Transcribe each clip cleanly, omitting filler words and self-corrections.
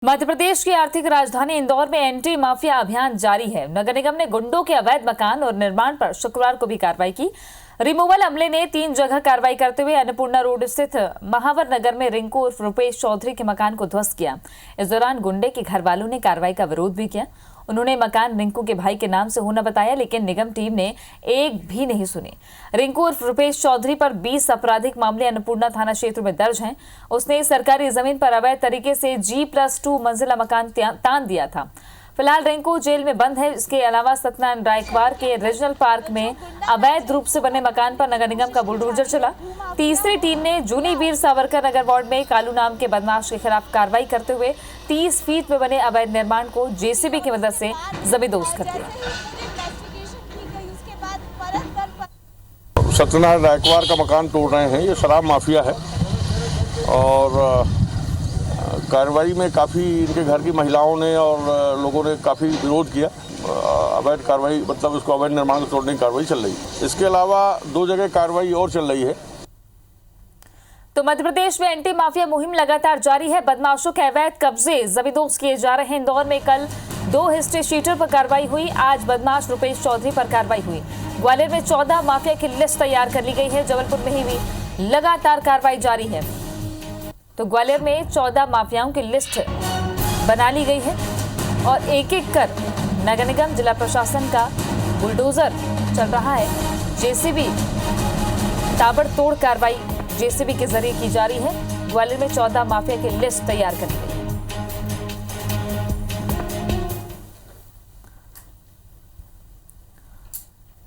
मध्य प्रदेश की आर्थिक राजधानी इंदौर में एंटी माफिया अभियान जारी है। नगर निगम ने गुंडों के अवैध मकान और निर्माण पर शुक्रवार को भी कार्रवाई की। रिमूवल अमले ने 3 जगह कार्रवाई करते हुए अन्नपूर्णा रोड स्थित महावर नगर में रिंकू उर्फ रुपेश चौधरी के मकान को ध्वस्त किया। इस दौरान गुंडे के घर वालों ने कार्रवाई का विरोध भी किया। उन्होंने मकान रिंकू के भाई के नाम से होना बताया, लेकिन निगम टीम ने एक भी नहीं सुनी। रिंकू उर्फ रुपेश चौधरी पर 20 आपराधिक मामले अन्नपूर्णा थाना क्षेत्र में दर्ज हैं। उसने सरकारी जमीन पर अवैध तरीके से G+2 मंजिला मकान तान दिया था। फिलहाल रिंकू जेल में बंद है। इसके अलावा सत्यनारायण रायकवार के रीजनल पार्क में अवैध रूप से बने मकान पर नगर निगम का बुलडोजर चला। तीसरी टीम ने जूनी वीर सावरकर नगर वार्ड में कालू नाम के बदमाश के खिलाफ कार्रवाई करते हुए 30 फीट में बने अवैध निर्माण को JCB की मदद से जमींदोज कर दिया। सत्यनारायण रायकवार का मकान तोड़ रहे हैं, ये शराब माफिया है और कार्रवाई में काफ़ी इनके घर की महिलाओं ने और लोगों ने काफ़ी विरोध किया। अवैध कार्रवाई मतलब उसको अवैध निर्माण को तोड़ने की कार्रवाई चल रही है। इसके अलावा 2 जगह कार्रवाई और चल रही है। तो मध्य प्रदेश में एंटी माफिया मुहिम लगातार जारी है। बदमाशों के अवैध कब्जे जमींदोज किए जा रहे हैं। इंदौर में कल 2 हिस्ट्री शीटर पर कार्रवाई हुई। आज बदमाश रुपेश चौधरी पर कार्रवाई हुई। ग्वालियर में 14 माफिया की लिस्ट तैयार कर ली गई है। जबलपुर में भी लगातार कार्रवाई जारी है। तो ग्वालियर में 14 माफियाओं की लिस्ट बना ली गई है और एक एक कर नगर निगम जिला प्रशासन का बुलडोजर चल रहा है। JCB ताबड़तोड़ कार्रवाई JCB के जरिए की जा रही है। ग्वालियर में 14 माफिया की लिस्ट तैयार कर ली गई है।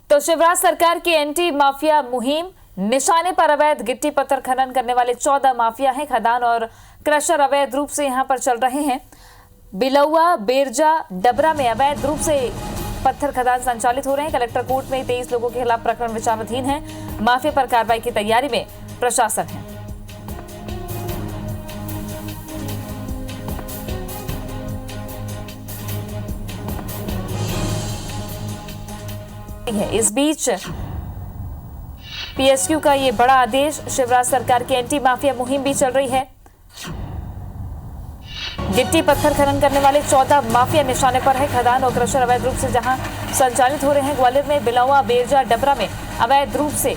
तो शिवराज सरकार की एंटी माफिया मुहिम निशाने पर अवैध गिट्टी पत्थर खनन करने वाले 14 माफिया हैं। खदान और क्रशर अवैध रूप से यहां पर चल रहे हैं। बिलौआ, बेरजा, डबरा में अवैध रूप से पत्थर खदान संचालित हो रहे हैं। कलेक्टर कोर्ट में 23 लोगों के खिलाफ प्रकरण विचाराधीन है। माफिया पर कार्रवाई की तैयारी में प्रशासन है। इस बीच PSQ का ये बड़ा आदेश, शिवराज सरकार की एंटी माफिया मुहिम भी चल रही है। गिट्टी पत्थर खनन करने वाले 14 माफिया निशाने पर है। खदान और क्रशर अवैध रूप से जहां संचालित हो रहे हैं। ग्वालियर में बिलौआ, बेरजा, डबरा में अवैध रूप से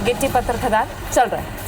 गिट्टी पत्थर खदान चल रहे हैं।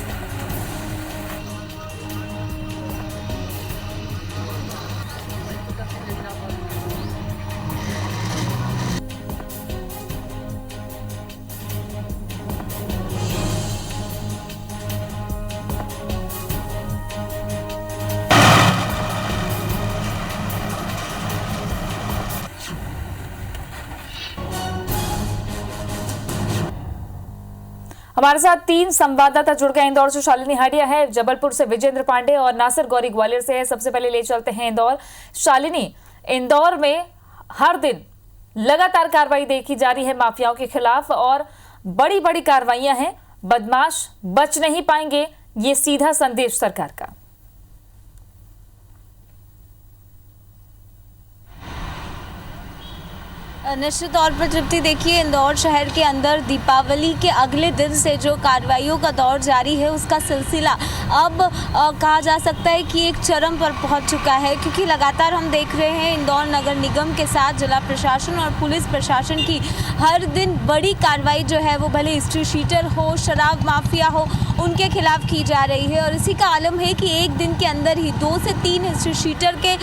हमारे साथ 3 संवाददाता जुड़ गए। इंदौर से शालिनी हाडिया है, जबलपुर से विजेंद्र पांडे और नासिर गौरी ग्वालियर से है। सबसे पहले ले चलते हैं इंदौर। शालिनी, इंदौर में हर दिन लगातार कार्रवाई देखी जा रही है माफियाओं के खिलाफ और बड़ी बड़ी कार्रवाइयां हैं। बदमाश बच नहीं पाएंगे, ये सीधा संदेश सरकार का। निश्चित तौर पर तृप्ति, देखिए इंदौर शहर के अंदर दीपावली के अगले दिन से जो कार्रवाइयों का दौर जारी है उसका सिलसिला अब कहा जा सकता है कि एक चरम पर पहुंच चुका है, क्योंकि लगातार हम देख रहे हैं इंदौर नगर निगम के साथ जिला प्रशासन और पुलिस प्रशासन की हर दिन बड़ी कार्रवाई जो है वो भले हिस्ट्री शीटर हो, शराब माफिया हो, उनके खिलाफ की जा रही है। और इसी का आलम है कि एक दिन के अंदर ही 2 से 3 हिस्ट्री शीटर के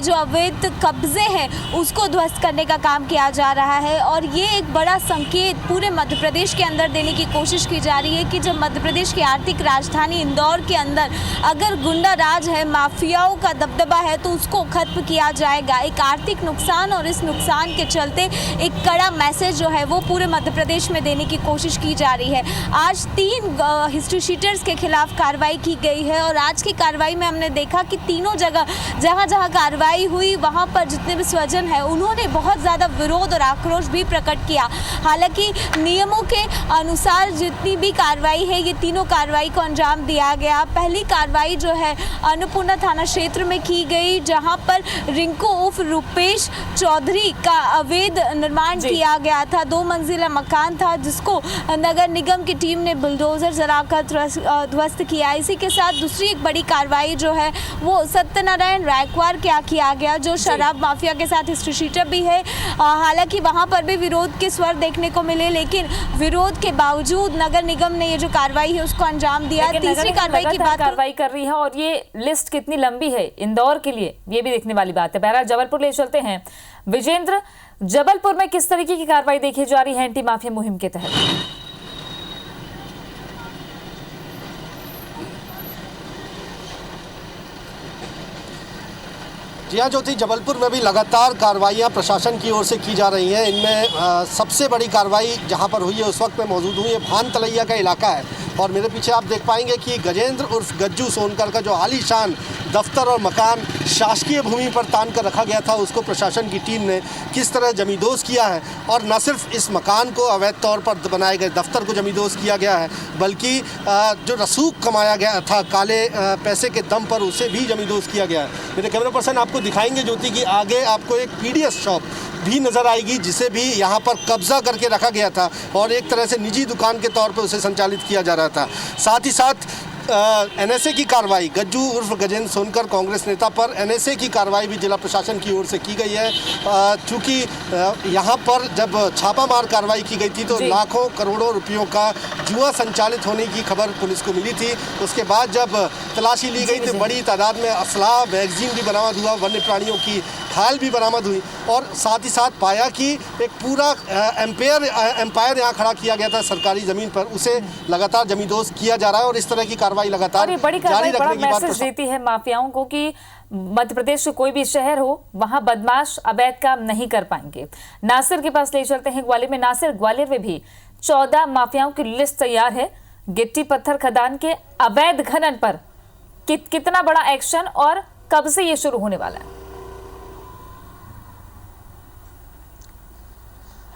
जो अवैध कब्जे हैं उसको ध्वस्त करने का काम किया जा रहा है। और ये एक बड़ा संकेत पूरे मध्य प्रदेश के अंदर देने की कोशिश की जा रही है कि जब मध्य प्रदेश की आर्थिक राजधानी इंदौर के अंदर अगर गुंडा राज है, माफियाओं का दबदबा है, तो उसको खत्म किया जाएगा। एक आर्थिक नुकसान और इस नुकसान के चलते एक कड़ा मैसेज जो है वो पूरे मध्य प्रदेश में देने की कोशिश की जा रही है। आज 3 हिस्ट्री शीटर्स के खिलाफ कार्रवाई की गई है और आज की कार्रवाई में हमने देखा कि तीनों जगह जहाँ जहाँ कार्रवाई हुई वहाँ पर जितने भी स्वजन है उन्होंने बहुत ज़्यादा विरोध और आक्रोश भी प्रकट किया। हालांकि नियमों के अनुसार जितनी भी कार्रवाई है ये तीनों कार्रवाई को अंजाम दिया गया। पहली कार्रवाई जो है अन्नपूर्णा थाना क्षेत्र में की गई, जहां पर रिंकू उर्फ रुपेश चौधरी का अवैध निर्माण किया गया था। 2 मंजिला मकान था जिसको नगर निगम की टीम ने बुलडोजर चलाकर ध्वस्त किया। इसी के साथ दूसरी एक बड़ी कार्रवाई जो है वो सत्यनारायण रैकवार क्या किया गया, जो शराब माफिया के साथ हिस्ट्रीशीटर भी है। हालांकि वहां पर भी विरोध के स्वर देखने को मिले, लेकिन विरोध के बावजूद नगर निगम ने ये जो कार्रवाई है उसको अंजाम दिया। तीसरी कार्रवाई की बात कार्रवाई कर रही है और ये लिस्ट कितनी लंबी है इंदौर के लिए, ये भी देखने वाली बात है। बहरहाल जबलपुर ले चलते हैं। विजेंद्र, जबलपुर में किस तरीके की कार्रवाई देखी जा रही है एंटी माफिया मुहिम के तहत? जी हाँ ज्योति, जबलपुर में भी लगातार कार्रवाइयाँ प्रशासन की ओर से की जा रही हैं। इनमें सबसे बड़ी कार्रवाई जहाँ पर हुई है उस वक्त मैं मौजूद हूँ, ये भान तलैया का इलाका है और मेरे पीछे आप देख पाएंगे कि गजेंद्र उर्फ गज्जू सोनकर का जो आलीशान दफ्तर और मकान शासकीय भूमि पर तान कर रखा गया था, उसको प्रशासन की टीम ने किस तरह जमींदोज किया है। और न सिर्फ इस मकान को अवैध तौर पर बनाए गए दफ्तर को जमींदोज किया गया है, बल्कि जो रसूख कमाया गया था काले पैसे के दम पर, उसे भी जमींदोज किया गया है। मेरे कैमरा पर्सन आपको दिखाएंगे ज्योति कि आगे आपको एक पीडीएस शॉप भी नज़र आएगी, जिसे भी यहाँ पर कब्जा करके रखा गया था और एक तरह से निजी दुकान के तौर पर उसे संचालित किया जा रहा था। साथ ही साथ एनएसए की कार्रवाई, गज्जू उर्फ गजेंद्र सोनकर कांग्रेस नेता पर एनएसए की कार्रवाई भी जिला प्रशासन की ओर से की गई है। चूँकि यहाँ पर जब छापामार कार्रवाई की गई थी तो लाखों करोड़ों रुपयों का जुआ संचालित होने की खबर पुलिस को मिली थी। उसके बाद जब तलाशी ली गई तो बड़ी तादाद में असला, मैगजीन भी बरामद हुआ, वन्य प्राणियों की खाल भी बरामद हुई और साथ ही साथ पाया कि एक पूरा एम्पायर यहाँ खड़ा किया गया था सरकारी ज़मीन पर, उसे लगातार जमींदोज किया जा रहा है और इस तरह की कार्रवाई लगातार जारी रखने की बात मैसेज देती है माफियाओं को कि मध्य प्रदेश के कोई भी शहर हो, वहां बदमाश अवैध काम नहीं कर पाएंगे। नासिर के पास ले चलते हैं ग्वालियर में। नासिर, ग्वालियर में भी 14 माफियाओं की लिस्ट तैयार है। गिट्टी पत्थर खदान के अवैध खनन पर कितना बड़ा एक्शन और कब से ये शुरू होने वाला है?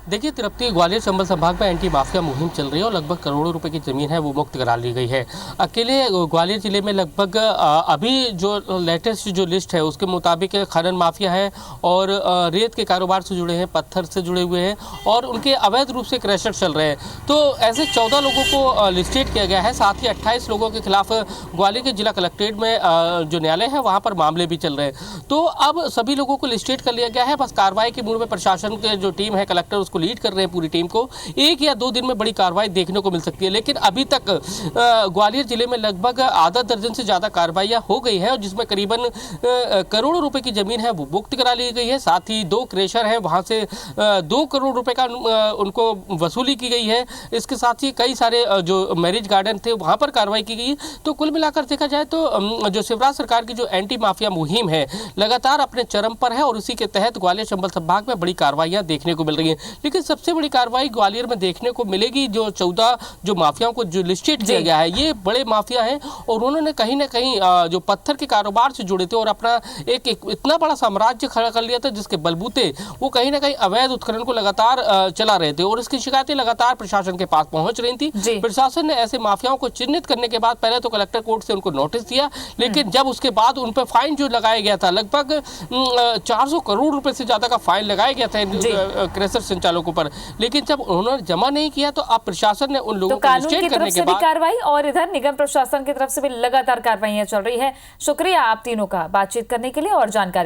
देखिए तृप्ति, ग्वालियर चंबल संभाग में एंटी माफिया मुहिम चल रही है और लगभग करोड़ों रुपए की ज़मीन है वो मुक्त करा ली गई है। अकेले ग्वालियर जिले में लगभग अभी जो लेटेस्ट जो लिस्ट है उसके मुताबिक खनन माफिया है और रेत के कारोबार से जुड़े हैं, पत्थर से जुड़े हुए हैं और उनके अवैध रूप से क्रैशर चल रहे हैं। तो ऐसे 14 लोगों को लिस्टेड किया गया है। साथ ही 28 लोगों के खिलाफ ग्वालियर के जिला कलेक्ट्रेट में जो न्यायालय है वहाँ पर मामले भी चल रहे हैं। तो अब सभी लोगों को लिस्टेड कर लिया गया है। बस कार्रवाई के मूड में प्रशासन के जो टीम है, कलेक्टर उसको लीड कर रहे हैं पूरी टीम को। 1 या 2 दिन में बड़ी कार्रवाई देखने को मिल सकती है, लेकिन अभी तक ग्वालियर जिले में लगभग आधा दर्जन से ज़्यादा कार्रवाइयाँ हो गई हैं और जिसमें करीबन करोड़ों रुपए की ज़मीन है वो मुक्त करा ली गई है। साथ ही 2 क्रेशर हैं, वहाँ से 2 करोड़ रुपए का उनको वसूली की गई है। इसके साथ ही कई सारे जो मैरिज गार्डन थे वहाँ पर कार्रवाई की गई। तो कुल मिलाकर देखा जाए तो जो शिवराज सरकार की जो एंटी माफिया मुहिम है लगातार अपने चरम पर है और उसी के तहत ग्वालियर चंबल संभाग में बड़ी कार्रवाइयाँ देखने को मिल रही हैं। लेकिन सबसे बड़ी कार्रवाई ग्वालियर में देखने को मिलेगी। जो 14 जो माफियाओं को जो लिस्टेड किया गया है, ये बड़े माफिया हैं और उन्होंने कहीं ना कहीं जो पत्थर के कारोबार से जुड़े थे और अपना एक इतना बड़ा साम्राज्य खड़ा कर लिया था जिसके बलबूते वो कहीं ना कहीं अवैध उत्खनन को लगातार चला रहे थे और इसकी शिकायतें लगातार प्रशासन के पास पहुंच रही थी। प्रशासन ने ऐसे माफियाओं को चिन्हित करने के बाद पहले तो कलेक्टर कोर्ट से उनको नोटिस दिया, लेकिन जब उसके बाद उन पर फाइन जो लगाया गया था, लगभग 400 करोड़ रुपए से ज्यादा का फाइन लगाया गया था क्रेशर संचालकों पर, लेकिन जब उन्होंने जमा नहीं किया तो अब प्रशासन ने उन लोगों को लिस्टेड करने के बाद कार्रवाई और इधर निगम प्रशासन की तरफ से भी लगातार कार्रवाइयां चल रही है। शुक्रिया आप तीनों का बातचीत करने के लिए और जानकारी